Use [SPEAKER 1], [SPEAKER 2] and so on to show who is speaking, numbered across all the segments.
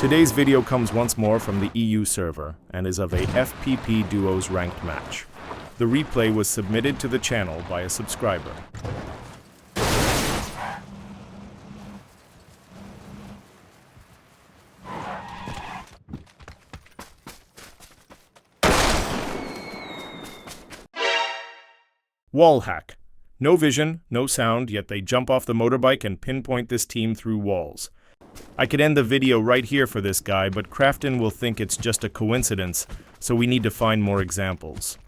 [SPEAKER 1] Today's video comes once more from the EU server and is of a FPP Duos ranked match. The replay was submitted to the channel by a subscriber. Wallhack. No vision, no sound, yet they jump off the motorbike and pinpoint this team through walls. I could end the video right here for this guy, but Crafton will think it's just a coincidence, so we need to find more examples.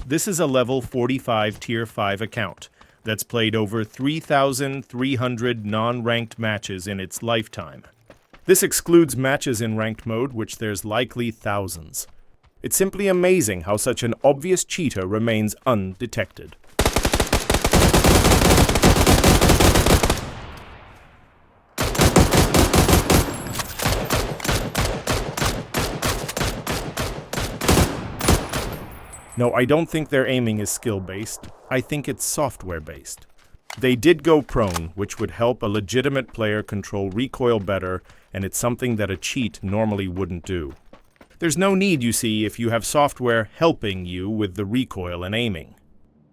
[SPEAKER 1] This is a level 45 tier 5 account that's played over 3,300 non-ranked matches in its lifetime. This excludes matches in ranked mode, which there's likely thousands. It's simply amazing how such an obvious cheater remains undetected. No, I don't think their aiming is skill-based. I think it's software-based. They did go prone, which would help a legitimate player control recoil better, and it's something that a cheat normally wouldn't do. There's no need, you see, if you have software helping you with the recoil and aiming.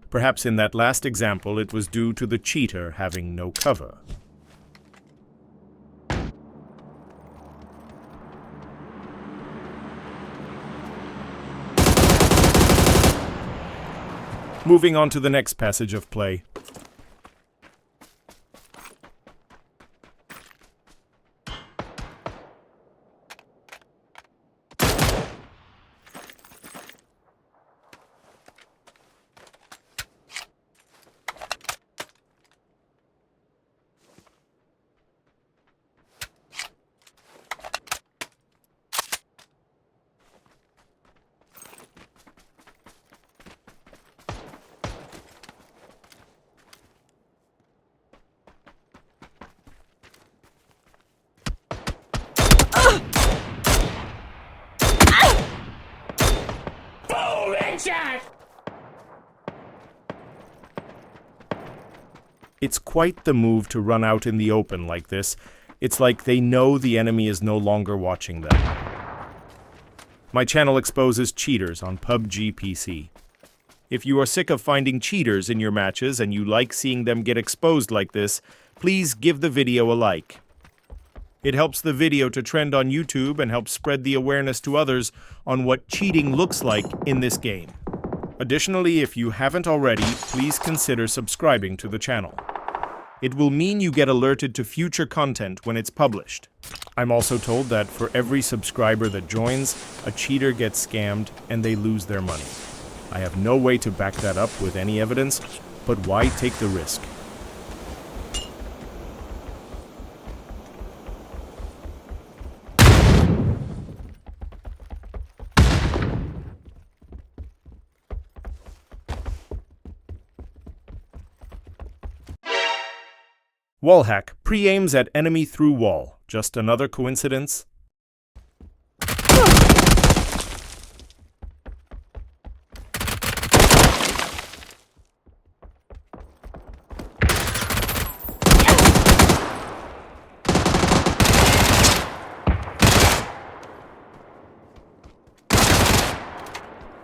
[SPEAKER 1] Perhaps in that last example it was due to the cheater having no cover. Moving on to the next passage of play. It's quite the move to run out in the open like this. It's like they know the enemy is no longer watching them. My channel exposes cheaters on PUBG PC. If you are sick of finding cheaters in your matches and you like seeing them get exposed like this, please give the video a like. It helps the video to trend on YouTube and helps spread the awareness to others on what cheating looks like in this game. Additionally, if you haven't already, please consider subscribing to the channel. It will mean you get alerted to future content when it's published. I'm also told that for every subscriber that joins, a cheater gets scammed and they lose their money. I have no way to back that up with any evidence, but why take the risk? Wallhack pre-aims at enemy through wall. Just another coincidence?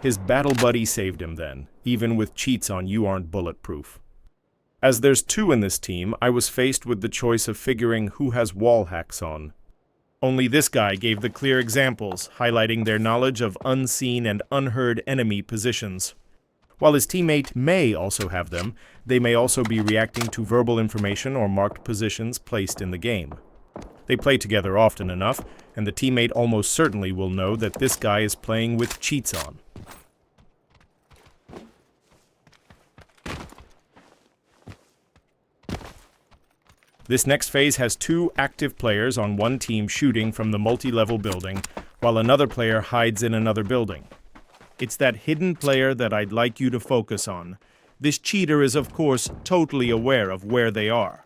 [SPEAKER 1] His battle buddy saved him then, even with cheats on you aren't bulletproof. As there's two in this team, I was faced with the choice of figuring who has wall hacks on. Only this guy gave the clear examples, highlighting their knowledge of unseen and unheard enemy positions. While his teammate may also have them, they may also be reacting to verbal information or marked positions placed in the game. They play together often enough, and the teammate almost certainly will know that this guy is playing with cheats on. This next phase has two active players on one team shooting from the multi-level building, while another player hides in another building. It's that hidden player that I'd like you to focus on. This cheater is, of course, totally aware of where they are.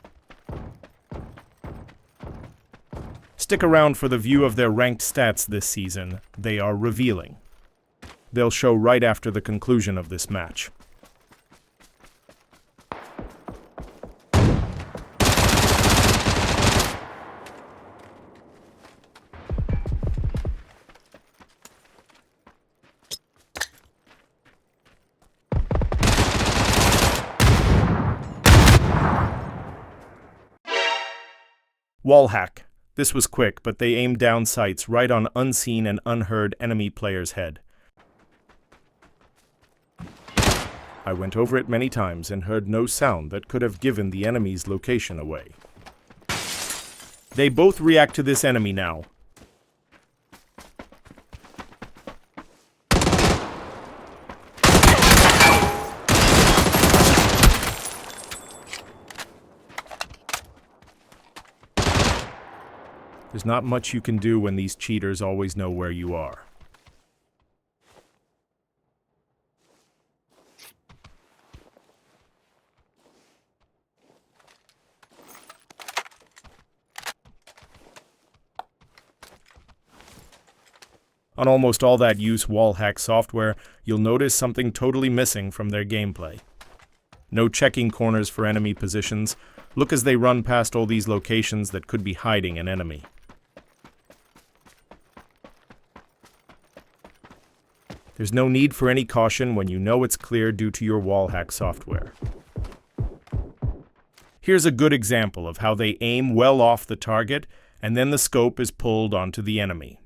[SPEAKER 1] Stick around for the view of their ranked stats this season. They are revealing. They'll show right after the conclusion of this match. Wallhack. This was quick, but they aimed down sights right on unseen and unheard enemy player's head. I went over it many times and heard no sound that could have given the enemy's location away. They both react to this enemy now. There's not much you can do when these cheaters always know where you are. On almost all that use Wallhack software, you'll notice something totally missing from their gameplay. No checking corners for enemy positions. Look as they run past all these locations that could be hiding an enemy. There's no need for any caution when you know it's clear due to your Wallhack software. Here's a good example of how they aim well off the target, and then the scope is pulled onto the enemy.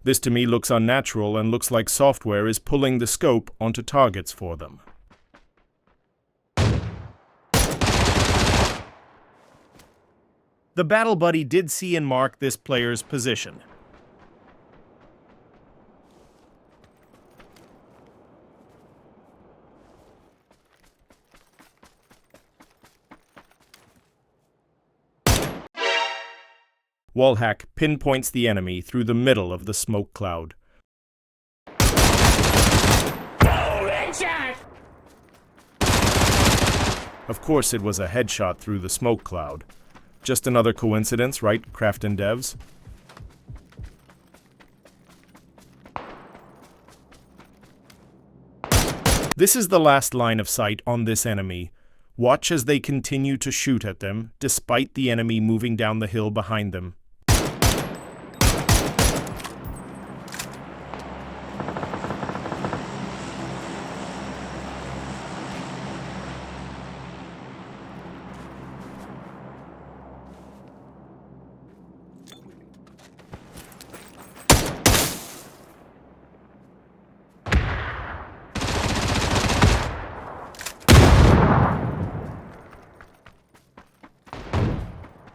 [SPEAKER 1] This to me looks unnatural and looks like software is pulling the scope onto targets for them. The battle buddy did see and mark this player's position. Wallhack pinpoints the enemy through the middle of the smoke cloud. Of course it was a headshot through the smoke cloud. Just another coincidence, right, Crafton devs? This is the last line of sight on this enemy. Watch as they continue to shoot at them, despite the enemy moving down the hill behind them.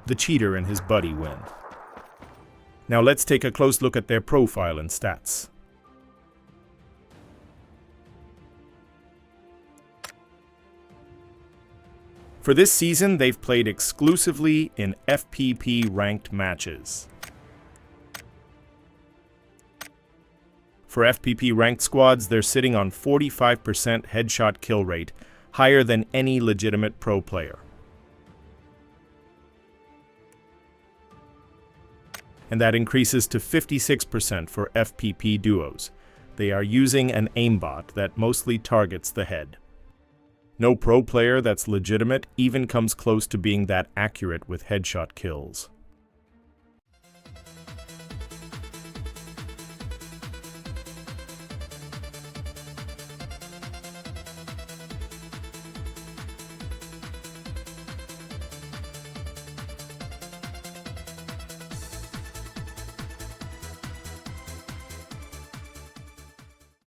[SPEAKER 1] The cheater and his buddy win. Now let's take a close look at their profile and stats. For this season, they've played exclusively in FPP ranked matches. For FPP ranked squads, they're sitting on 45% headshot kill rate, higher than any legitimate pro player. And that increases to 56% for FPP duos. They are using an aimbot that mostly targets the head. No pro player that's legitimate even comes close to being that accurate with headshot kills.